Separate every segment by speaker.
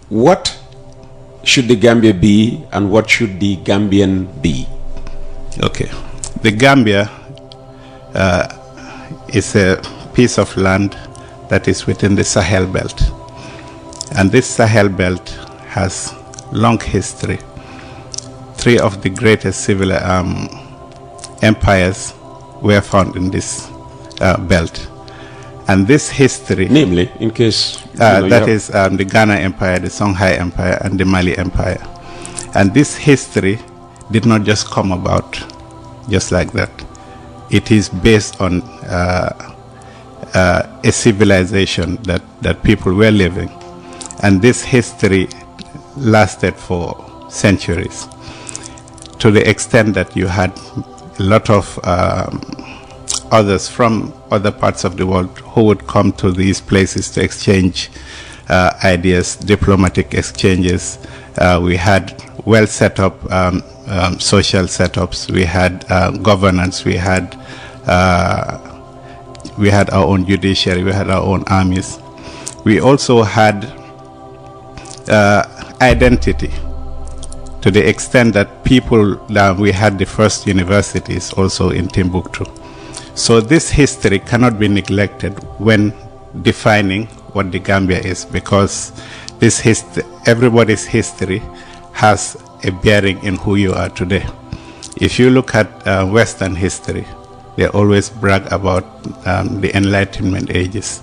Speaker 1: What should the Gambia be, and what should the Gambian be?
Speaker 2: Okay. The Gambia is a piece of land that is within the Sahel belt. And this Sahel belt has long history. Three of the greatest civil empires were found in this belt. And this history...
Speaker 1: Namely, in case...
Speaker 2: that is the Ghana Empire, the Songhai Empire, and the Mali Empire. And this history did not just come about just like that. It is based on a civilization that people were living. And this history lasted for centuries, to the extent that you had a lot of others from other parts of the world who would come to these places to exchange ideas, diplomatic exchanges. We had well set up social setups. We had governance. We had our own judiciary. We had our own armies. We also had identity, to the extent that we had the first universities also in Timbuktu. So this history cannot be neglected when defining what the Gambia is, because everybody's history has a bearing in who you are today. If you look at Western history, they always brag about the Enlightenment ages.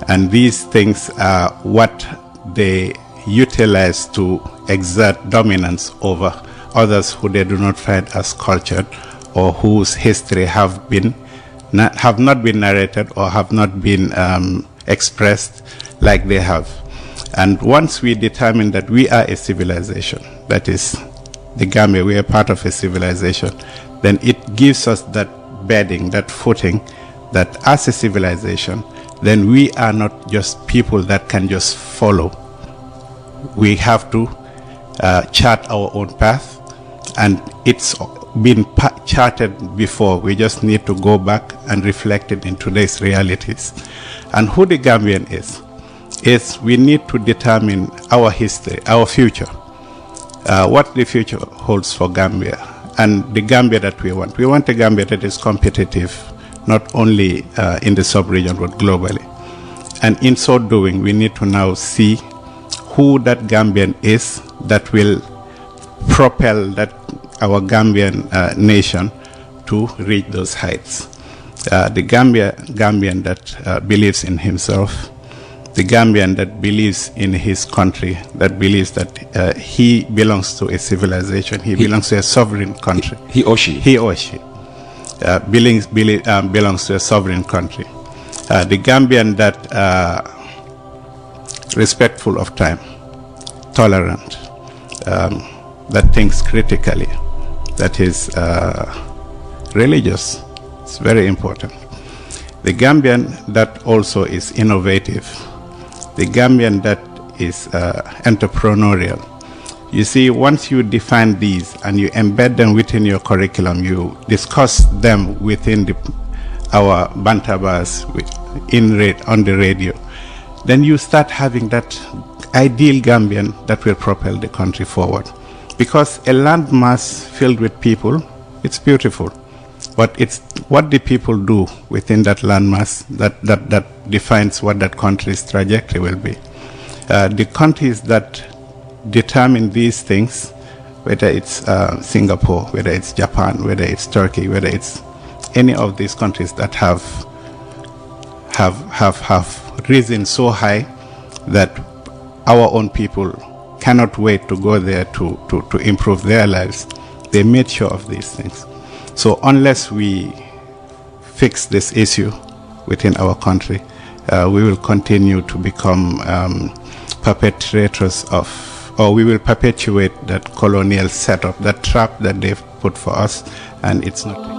Speaker 2: And these things are what they utilize to exert dominance over others who they do not find as cultured, or whose history have not been narrated or have not been expressed like they have. And once we determine that we are a civilization, that is the Gambia, we are part of a civilization, then it gives us that bedding, that footing, that as a civilization, then we are not just people that can just follow. We have to chart our own path, and it's been charted before. We just need to go back and reflect it in today's realities. And who the Gambian is we need to determine our history, our future, what the future holds for Gambia, and the Gambia that we want. We want a Gambia that is competitive, not only in the sub-region, but globally. And in so doing, we need to now see who that Gambian is that will propel our Gambian nation to reach those heights. The Gambian that believes in himself, the Gambian that believes in his country, that believes that he belongs to a civilization, he belongs to a sovereign country.
Speaker 1: He or she
Speaker 2: belongs to a sovereign country. The Gambian that respectful of time, tolerant, that thinks critically, that is religious. It's very important. The Gambian that also is innovative. The Gambian that is entrepreneurial. You see, once you define these and you embed them within your curriculum, you discuss them within our bantabas on the radio, then you start having that ideal Gambian that will propel the country forward. Because a landmass filled with people, it's beautiful. But it's what the people do within that landmass that defines what that country's trajectory will be. The countries that determine these things, whether it's Singapore, whether it's Japan, whether it's Turkey, whether it's any of these countries that have risen so high that our own people cannot wait to go there to improve their lives, they made sure of these things. So unless we fix this issue within our country, we will continue to become perpetrators of, or we will perpetuate that colonial setup, that trap that they've put for us, and it's not.